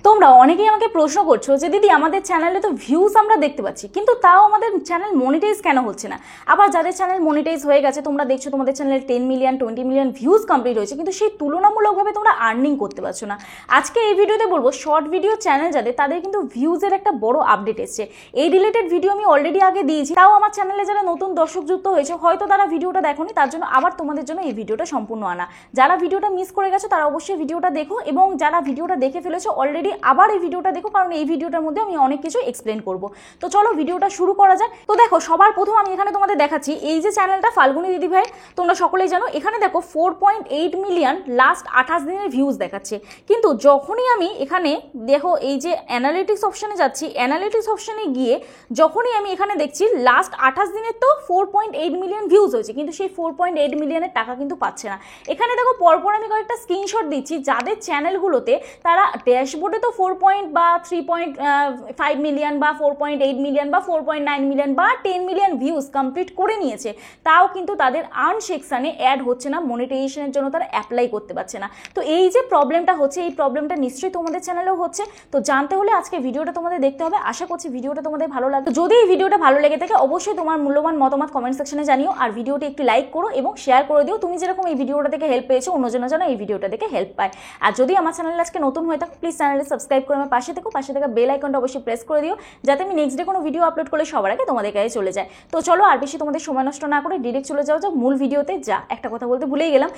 তোমরা অনেকেই আমাকে প্রশ্ন করছো যে দিদি আমাদের চ্যানেলে তো ভিউজ আমরা দেখতে পাচ্ছি, কিন্তু তাও আমাদের চ্যানেল মনিটাইজ কেন হচ্ছে না। আবার যাদের চ্যানেল মনিটাইজ হয়ে গেছে তোমরা দেখছো তোমাদের চ্যানেলে 10 মিলিয়ন 20 মিলিয়ন ভিউজ কমপ্লিট হয়েছে, কিন্তু সেই তুলনামূলকভাবে তোমরা আর্নিং করতে পারছো না। আজকে এই ভিডিওতে বলবো শর্ট ভিডিও চ্যানেল যাদের তাদের কিন্তু ভিউজের একটা বড় আপডেট এসছে। এই রিলেটেড ভিডিও আমি অলরেডি আগে দিয়েছি, তাও আমার চ্যানেলে যারা নতুন দর্শক যুক্ত হয়েছে হয়তো তারা ভিডিওটা দেখোনি, তার জন্য আবার তোমাদের জন্য এই ভিডিওটা সম্পূর্ণ আনা। যারা ভিডিওটা মিস করে গেছো তারা অবশ্যই ভিডিওটা দেখো, এবং যারা ভিডিওটা দেখে ফেলেছো অলরেডি আবার এই ভিডিওটা দেখো, কারণ এই ভিডিওটার মধ্যে আমি অনেক কিছু এক্সপ্লেন করব। তো চলো ভিডিওটা শুরু করা যাক। তো দেখো সবার প্রথম আমি এখানে তোমাদের দেখাচ্ছি এই যে চ্যানেলটা ফাল্গুনি দিদি ভাই, তোমরা সকলেই জানো এখানে দেখো 4.8 মিলিয়ন লাস্ট 28 দিনের ভিউজ দেখাচ্ছে। কিন্তু যখনই আমি এখানে দেখো এই যে অ্যানালিটিক্স অপশানে যাচ্ছি, অ্যানালিটিক্স অপশানে গিয়ে যখনই আমি এখানে দেখছি লাস্ট 28 দিনের তো 4.8 মিলিয়ন ভিউজ হয়েছে, কিন্তু সেই 4.8 মিলিয়নের টাকা কিন্তু পাচ্ছে না। এখানে দেখো পরপর আমি কয়েকটা স্ক্রিনশট দিচ্ছি যাদের চ্যানেলগুলোতে তারা ড্যাশবোর্ডে তো 3.5 মিলিয়ন বা 4.8 মিলিয়ন বা 4.9 মিলিয়ন বা 10 মিলিয়ন ভিউজ কমপ্লিট করে নিয়েছে, তাও কিন্তু তাদের আর্ন সেকশানে অ্যাড হচ্ছে না, মনিটাইজেশনের জন্য তারা অ্যাপ্লাই করতে পারছে না। তো এই যে প্রবলেমটা হচ্ছে, এই প্রবলেমটা নিশ্চয়ই তোমাদের চ্যানেলেও হচ্ছে। তো জানতে হলে আজকে ভিডিওটা তোমাদের দেখতে হবে। আশা করছি ভিডিওটা তোমাদের ভালো লাগবে। যদি এই ভিডিওটা ভালো লেগে থাকে অবশ্যই তোমার মূল্যবান মতামত কমেন্ট সেকশনে জানিও, আর ভিডিওটি একটু লাইক করো এবং শেয়ার করে দিও। তুমি যেরকম এই ভিডিওটা থেকে হেল্প পেয়েছো অন্যজনের যেন এই ভিডিওটা থেকে হেল্প পায়। আর যদি আমার চ্যানেলে আজকে নতুন হয়ে থাকো প্লিজ চ্যানেলে সাবস্ক্রাইব করে আমার পাশে থেকো, পাশে থাকা বেল আইকনটা অবশ্যই প্রেস করে দিও যাতে আমি নেক্সট ডে কোনো ভিডিও আপলোড করলে সবার আগে তোমাদের কাছে চলে যায়। তো চলো আর বেশি তোমাদের সময় নষ্ট না করে ডিরেক্ট চলে যাও মূল ভিডিওতে। যা একটা কথা বলতে ভুলেই গেলাম,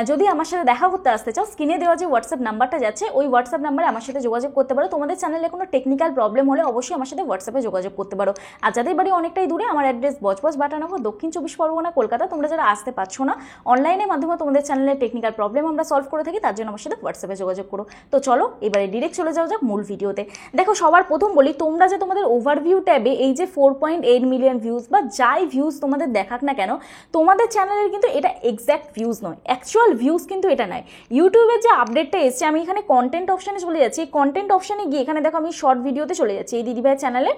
যদি আমার সাথে দেখা করতে আসতে চাও স্ক্রিনে দেওয়া যে হোয়াটসঅ্যাপ নাম্বারটা যাচ্ছে ওই হোয়াটসঅ্যাপ নাম্বারে আমার সাথে যোগাযোগ করতে পারো। তোমাদের চ্যানেলে কোনো টেকনিক্যাল প্রবলেম হলে অবশ্যই আমার সাথে হোয়াটসঅ্যাপে যোগাযোগ করতে পারো। আর যাদের বাড়ি অনেকটাই দূরে, আমার অ্যাড্রেস বজবজ বাটানগর, দক্ষিণ 24 পরগনা, কলকাতা। তোমরা যারা আসতে পারছো না, অনলাইনের মাধ্যমে তোমাদের চ্যানেলের টেকনিক্যাল প্রবলেম আমরা সলভ করে থাকি, তার জন্য আমার সাথে হোয়াটসঅ্যাপে যোগাযোগ করো। তো চলো এবারে ডিরেক্ট চলে যাও মূল ভিডিওতে। দেখো সবার প্রথম বলি, তোমরা যে তোমাদের ওভারভিউ ট্যাবে এই যে 4.8 মিলিয়ন ভিউজ বা যাই ভিউজ তোমাদের দেখাক না কেন, তোমাদের চ্যানেলের কিন্তু এটা এক্স্যাক্ট ভিউজ নয়, অ্যাকচুয়াল ভিউজ কিন্তু এটা নয়। ইউটিউবের যে আপডেটটা এসছে, আমি এখানে কন্টেন্ট অপশানে চলে যাচ্ছি। কন্টেন্ট অপশানে গিয়ে এখানে দেখো আমি শর্ট ভিডিওতে চলে যাচ্ছি, এই দিদিভাইয়ের চ্যানেলে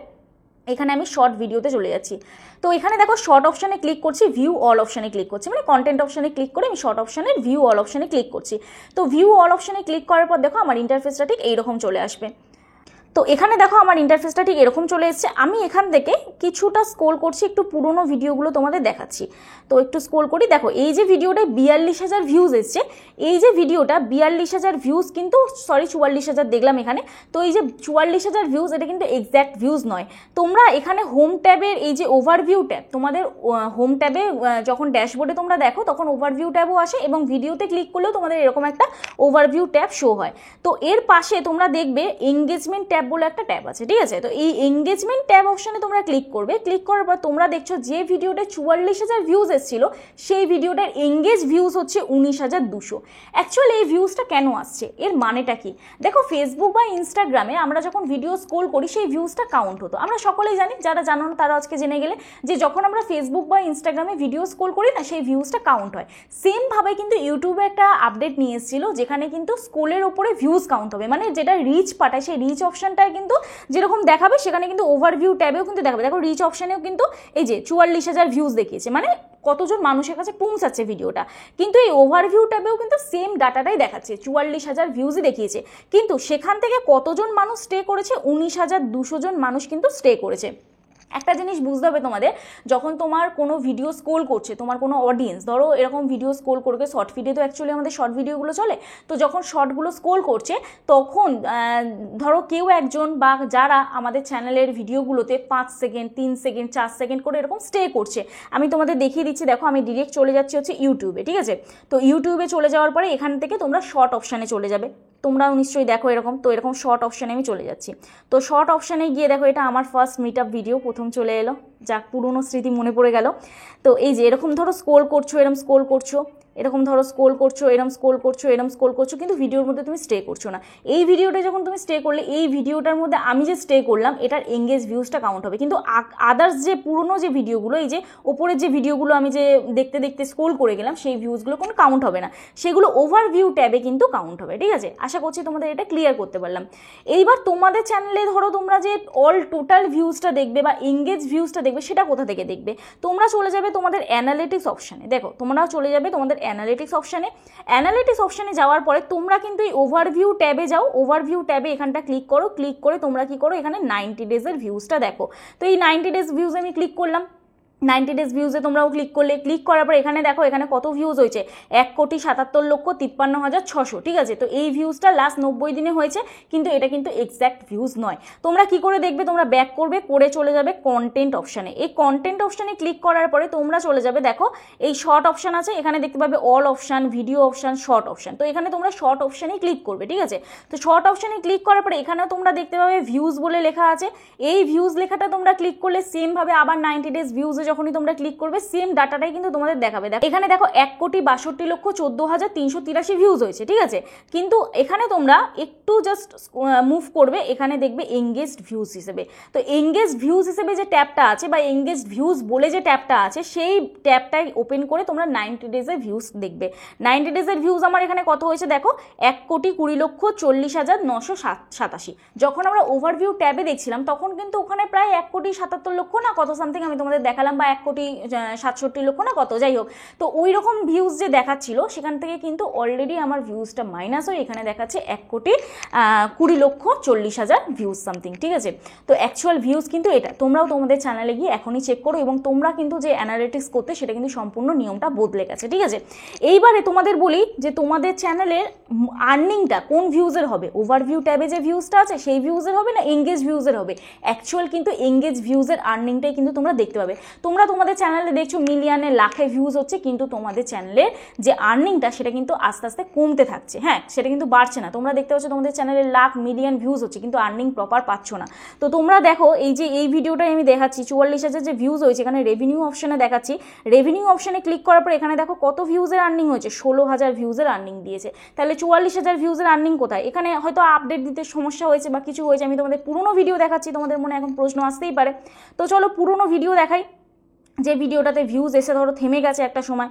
এখানে আমি শর্ট ভিডিওতে চলে যাচ্ছি। তো এখানে দেখো শর্ট অপশানে ক্লিক করছি, ভিউ অল অপশানে ক্লিক করছি, মানে কন্টেন্ট অপশানে ক্লিক করে আমি শর্ট অপশানের ভিউ অল অপশানে ক্লিক করছি। তো ভিউ অল অপশানে ক্লিক করার পর দেখো আমার ইন্টারফেসটা ঠিক এইরকম চলে আসবে। তো এখানে দেখো আমার ইন্টারফেসটা ঠিক এরকম চলে এসেছে। আমি এখান থেকে কিছুটা স্ক্রল করছি, একটু পুরোনো ভিডিওগুলো তোমাদের দেখাচ্ছি। তো একটু স্ক্রল করি, দেখো এই যে ভিডিওটায় 42,000 ভিউজ এসছে, এই যে ভিডিওটা 42,000 ভিউজ কিন্তু 44,000 দেখলাম এখানে। তো এই যে 44,000 ভিউজ এটা কিন্তু এক্স্যাক্ট ভিউজ নয়। তোমরা এখানে হোম ট্যাবের এই যে ওভারভিউ ট্যাব, তোমাদের হোম ট্যাবে যখন ড্যাশবোর্ডে তোমরা দেখো তখন ওভারভিউ ট্যাবও আসে, এবং ভিডিওতে ক্লিক করলেও তোমাদের এরকম একটা ওভারভিউ ট্যাব শো হয়। তো এর পাশে তোমরা দেখবে এঙ্গেজমেন্ট ট্যাব বলে একটা ট্যাব আছে, ঠিক আছে। তো এই এঙ্গেজমেন্ট ট্যাব অপশানে তোমরা ক্লিক করবে। ক্লিক করার পর তোমরা দেখছো যে ভিডিওটা 44,000 ভিউজ এসেছিল সেই ভিডিওটার এঙ্গেজ ভিউজ হচ্ছে 19,200। অ্যাকচুয়ালি এই ভিউজটা কেন আসছে, এর মানেটা কি? দেখো ফেসবুক বা ইনস্টাগ্রামে আমরা যখন ভিডিও স্ক্রল করি সেই ভিউজটা কাউন্ট হতো, আমরা সকলেই জানি, যারা জানো না তারা আজকে জেনে গেলে যে যখন আমরা ফেসবুক বা ইনস্টাগ্রামে ভিডিও স্ক্রল করি না সেই ভিউজটা কাউন্ট হয়। সেমভাবে কিন্তু ইউটিউবে একটা আপডেট নিয়ে এসেছিল যেখানে কিন্তু স্ক্রলের ওপরে ভিউজ কাউন্ট হবে, মানে যেটা রিচ পাঠায় সেই রিচ অপশানটায় কিন্তু যেরকম দেখাবে সেখানে কিন্তু ওভারভিউ ট্যাবেও কিন্তু দেখাবে। দেখো রিচ অপশানেও কিন্তু এই যে 44,000 ভিউজ দেখিয়েছে, মানে কতজন মানুষের কাছে পৌঁছাচ্ছে ভিডিওটা। কিন্তু এই ওভারভিউ ট্যাবেও কিন্তু সেম ডাটাটাই দেখাচ্ছে, 44,000 ভিউজই দেখিয়েছে, কিন্তু সেখান থেকে কতজন মানুষ স্টে করেছে, 19,200 জন মানুষ কিন্তু স্টে করেছে। একটা জিনিস বুঝতে হবে তোমাদের, যখন তোমার কোনো ভিডিও স্ক্রল করছে, তোমার কোনো অডিয়েন্স ধরো এরকম ভিডিও স্ক্রল করবে, শর্ট ভিডিও তো অ্যাকচুয়ালি আমাদের শর্ট ভিডিওগুলো চলে, তো যখন শর্টগুলো স্ক্রল করছে তখন ধরো কেউ একজন বা যারা আমাদের চ্যানেলের ভিডিওগুলোতে 5 সেকেন্ড 3 সেকেন্ড 4 সেকেন্ড করে এরকম স্টে করছে, আমি তোমাদের দেখিয়ে দিচ্ছি। দেখো আমি ডিরেক্ট চলে যাচ্ছি হচ্ছে ইউটিউবে, ঠিক আছে। তো ইউটিউবে চলে যাওয়ার পরে এখান থেকে তোমরা শর্ট অপশানে চলে যাবে, তোমরাও নিশ্চয়ই দেখো এরকম। তো এরকম শর্ট অপশানে আমি চলে যাচ্ছি। তো শর্ট অপশানে গিয়ে দেখো এটা আমার ফার্স্ট মিট আপ ভিডিও প্রথম চলে এলো, যাক পুরোনো স্মৃতি মনে পড়ে গেল। তো এই যে এরকম ধরো স্ক্রল করছো, এরকম স্ক্রল করছো, এরকম ধরো স্ক্রল করছো, এরকম স্ক্রল করছো, এরকম স্ক্রল করছো, কিন্তু ভিডিওর মধ্যে তুমি স্টে করছো না। এই ভিডিওটা যখন তুমি স্টে করলে, এই ভিডিওটার মধ্যে আমি যে স্টে করলাম এটার এঙ্গেজ ভিউজটা কাউন্ট হবে, কিন্তু আদার্স যে পুরনো যে ভিডিওগুলো, এই যে ওপরের যে ভিডিওগুলো আমি যে দেখতে দেখতে স্ক্রল করে গেলাম সেই ভিউজগুলো কোনো কাউন্ট হবে না, সেগুলো ওভারভিউ ট্যাবে কিন্তু কাউন্ট হবে, ঠিক আছে। আশা করছি তোমাদের এটা ক্লিয়ার করতে পারলাম। এইবার তোমাদের চ্যানেলে ধরো তোমরা যে অল টোটাল ভিউজটা দেখবে বা এঙ্গেজ ভিউজটা দেখবে সেটা কোথা থেকে দেখবে, তোমরা চলে যাবে তোমাদের অ্যানালিটিক্স অপশানে। দেখো তোমরাও চলে যাবে তোমাদের অ্যানালিটিক্স অপশানে যাওয়ার পরে তোমরা কিন্তু এই ওভারভিউ ট্যাবে যাও, ওভারভিউ ট্যাবে এখানটা ক্লিক করো, ক্লিক করে তোমরা কি করো এখানে 90 ডেজের ভিউজটা দেখো। তো এই 90 ডেজ ভিউজ আমি ক্লিক করলাম, 90 ডেজ ভিউজে তোমরাও ক্লিক করলে, ক্লিক করার পর এখানে দেখো এখানে কত ভিউজ হয়েছে, 1,77,53,600, ঠিক আছে। তো এই ভিউজটা লাস্ট 90 দিনে হয়েছে, কিন্তু এটা কিন্তু এক্স্যাক্ট ভিউজ নয়। তোমরা কি করে দেখবে, তোমরা ব্যাক করবে, করে চলে যাবে কন্টেন্ট অপশানে। এই কন্টেন্ট অপশানে ক্লিক করার পরে তোমরা চলে যাবে, দেখো এই শর্ট অপশান আছে, এখানে দেখতে পাবে all option, video option, short option. তো এখানে তোমরা শর্ট অপশানেই ক্লিক করবে, ঠিক আছে। তো শর্ট অপশানে ক্লিক করার পরে এখানেও তোমরা দেখতে পাবে ভিউজ বলে লেখা আছে। এই ভিউজ লেখাটা তোমরা ক্লিক করলে সেম ভাবে আবার 90 ডেজ ভিউজে যখনই তোমরা ক্লিক করবে সেম ডাটাটাই কিন্তু তোমাদের দেখাবে। দেখো এখানে দেখো 1,62,14,383 ভিউজ হয়েছে, ঠিক আছে। কিন্তু এখানে তোমরা একটু জাস্ট মুভ করবে, এখানে দেখবে এঙ্গেজড ভিউজ হিসেবে। তো এঙ্গেজড ভিউজ হিসেবে যে ট্যাবটা আছে বা এঙ্গেজড ভিউজ বলে যে ট্যাবটা আছে, সেই ট্যাবটাই ওপেন করে তোমরা 90 ডেজের ভিউজ দেখবে। 90 ডেজের ভিউজ আমার এখানে কত হয়েছে দেখো, 1,20,40,987। যখন আমরা ওভারভিউ ট্যাবে দেখছিলাম তখন কিন্তু ওখানে প্রায় 1,77,00,000 না কত সামথিং আমি তোমাদের দেখালাম, বা 1,67,00,000 না কত, যাই হোক। তো ওই রকম ভিউজ যে দেখাচ্ছিল সেখান থেকে কিন্তু অলরেডি আমার ভিউজটা মাইনাস হয়ে এখানে দেখাচ্ছে 1,20,40,000 ভিউজ সামথিং, ঠিক আছে। তো অ্যাকচুয়াল ভিউজ কিন্তু এটা। তোমরাও তোমাদের চ্যানেলে গিয়ে এখনই চেক করো, এবং তোমরা কিন্তু যে অ্যানালিটিক্স করতে সেটা কিন্তু সম্পূর্ণ নিয়মটা বদলে গেছে, ঠিক আছে। এইবারে তোমাদের বলি যে তোমাদের চ্যানেলের আর্নিংটা কোন ভিউজের হবে, ওভারভিউ ট্যাবে যে ভিউজটা আছে সেই ভিউজের হবে না এঙ্গেজ ভিউজের হবে। অ্যাকচুয়াল কিন্তু এঙ্গেজ ভিউজের আর্নিংটাই কিন্তু তোমরা দেখতে পাবে। তোমরা তোমাদের চ্যানেলে দেখছো মিলিয়নে লাখে ভিউজ হচ্ছে, কিন্তু তোমাদের চ্যানেলের যে আর্নিংটা সেটা কিন্তু আস্তে আস্তে কমতে থাকছে, হ্যাঁ, সেটা কিন্তু বাড়ছে না। তোমরা দেখতে পাচ্ছ তোমাদের চ্যানেলে লাখ মিলিয়ন ভিউজ হচ্ছে, কিন্তু আর্নিং প্রপার পাচ্ছ না। তো তোমরা দেখো এই যে এই ভিডিওটাই আমি দেখাচ্ছি, 44,000 যে ভিউজ হয়েছে, এখানে রেভিনিউ অপশানে দেখাচ্ছি। রেভিনিউ অপশানে ক্লিক করার পর এখানে দেখো কত ভিউজের আর্নিং হয়েছে, 16,000 ভিউজের আর্নিং দিয়েছে। তাহলে 44,000 ভিউজের আর্নিং কোথায়? এখানে হয়তো আপডেট দিতে সমস্যা হয়েছে বা কিছু হয়েছে। আমি তোমাদের পুরোনো ভিডিও দেখাচ্ছি, তোমাদের মনে এখন প্রশ্ন আসতেই পারে। তো চলো পুরোনো ভিডিও দেখাই, যে ভিডিওটাতে ভিউজ এসে ধরো থেমে গেছে একটা সময়।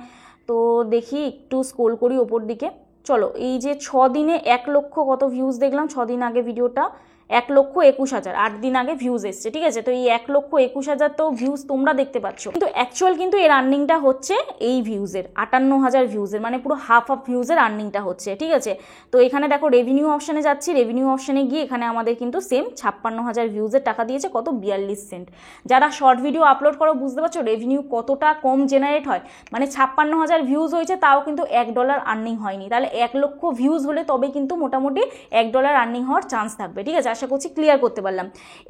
তো দেখি একটু স্ক্রল করি ওপর দিকে। চলো এই যে 6 দিনে 1 লক্ষ কত ভিউজ দেখলাম, 6 দিন আগে ভিডিওটা 1,21,000, 8 দিন আগে ভিউজ এসছে, ঠিক আছে। তো এই 1,21,000 তো ভিউজ তোমরা দেখতে পাচ্ছ, কিন্তু অ্যাকচুয়াল কিন্তু এর আর্নিংটা হচ্ছে এই ভিউজের 58,000 ভিউজের, মানে পুরো হাফ ভিউজের আর্নিংটা হচ্ছে, ঠিক আছে। তো এখানে দেখো রেভিনিউ অপশানে যাচ্ছি, রেভিনিউ অপশানে গিয়ে এখানে আমাদের কিন্তু সেম 56,000 ভিউজের টাকা দিয়েছে, কত 42 সেন্ট। যারা শর্ট ভিডিও আপলোড করো বুঝতে পারছো রেভিনিউ কতটা কম জেনারেট হয়, মানে 56,000 ভিউজ হয়েছে তাও কিন্তু $1 আর্নিং হয়নি। তাহলে 1 লক্ষ ভিউজ হলে তবে কিন্তু মোটামুটি $1 আর্নিং হওয়ার চান্স থাকবে, ঠিক আছে। আশা করছি ক্লিয়ার করতে পারলাম।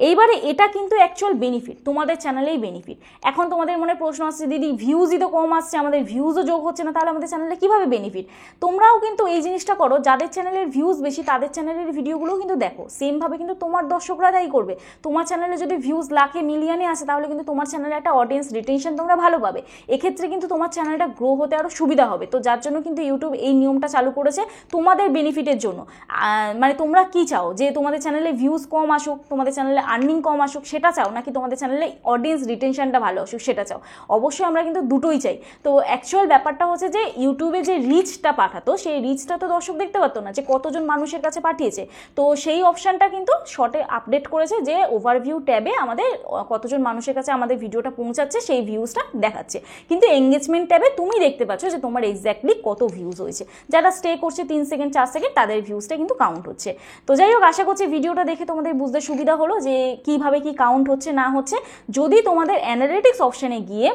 এইবারে এটা কিন্তু অ্যাকচুয়াল বেনিফিট, তোমাদের চ্যানেলেই বেনিফিট। এখন তোমাদের মনে প্রশ্ন আসছে, দিদি ভিউজই তো কম আসছে, আমাদের ভিউজও যোগ হচ্ছে না, তাহলে আমাদের চ্যানেলে কীভাবে বেনিফিট? তোমরাও কিন্তু এই জিনিসটা করো, যাদের চ্যানেলের ভিউজ বেশি তাদের চ্যানেলের ভিডিওগুলোও কিন্তু দেখো, সেমভাবে কিন্তু তোমার দর্শকরা তাই করবে। তোমার চ্যানেলে যদি ভিউজ লাখে মিলিয়নে আসে তাহলে কিন্তু তোমার চ্যানেলে একটা অডিয়েন্স রিটেনশন তোমরা ভালো পাবে। এক্ষেত্রে কিন্তু তোমার চ্যানেলটা গ্রো হতে আরও সুবিধা হবে। তো যার জন্য কিন্তু ইউটিউব এই নিয়মটা চালু করেছে তোমাদের বেনিফিটের জন্য। মানে তোমরা কি চাও, যে তোমাদের চ্যানেলে ভিউজ কম আসুক, তোমাদের চ্যানেলে আর্নিং কম আসুক সেটা চাও, নাকি তোমাদের চ্যানেলে অডিয়েন্স রিটেনশনটা ভালো আসুক সেটা চাও? অবশ্যই আমরা কিন্তু দুটোই চাই। তো অ্যাকচুয়াল ব্যাপারটা হচ্ছে যে ইউটিউবে যে রিচটা পাঠাতো সেই রিচটা তো দর্শক দেখতে পারতো না, যে কতজন মানুষের কাছে পাঠিয়েছে। তো সেই অপশানটা কিন্তু শর্টে আপডেট করেছে, যে ওভারভিউ ট্যাবে আমাদের কতজন মানুষের কাছে আমাদের ভিডিওটা পৌঁছাচ্ছে সেই ভিউজটা দেখাচ্ছে। কিন্তু এঙ্গেজমেন্ট ট্যাবে তুমি দেখতে পাচ্ছ যে তোমার এক্স্যাক্টলি কত ভিউজ হয়েছে। যারা স্টে করছে 3 সেকেন্ড 4 সেকেন্ড তাদের ভিউজটা কিন্তু কাউন্ট হচ্ছে। তো যাই হোক, আশা করছি ভিডিওটা দেখে তোমাদের বুঝতে সুবিধা হলো যে কিভাবে কি কাউন্ট হচ্ছে না হচ্ছে। যদি তোমাদের অ্যানালিটিক্স অপশানে গিয়ে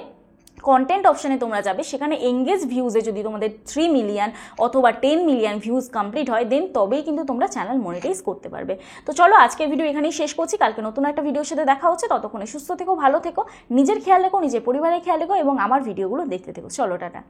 কন্টেন্ট অপশানে তোমরা যাবে, সেখানে এঙ্গেজ ভিউজে যদি তোমাদের 3 মিলিয়ন অথবা 10 মিলিয়ন ভিউজ কমপ্লিট হয়, দেন তবেই কিন্তু তোমরা চ্যানেল মনিটাইজ করতে পারবে। তো চলো আজকের ভিডিও এখানেই শেষ করছি, কালকে নতুন একটা ভিডিওর সাথে দেখা হচ্ছে। ততক্ষণে সুস্থ থেকো, ভালো থেকো, নিজের খেয়াল রেখো, নিজের পরিবারের খেয়াল রেখো, এবং আমার ভিডিওগুলো দেখতে থেকো। চলো টাটা।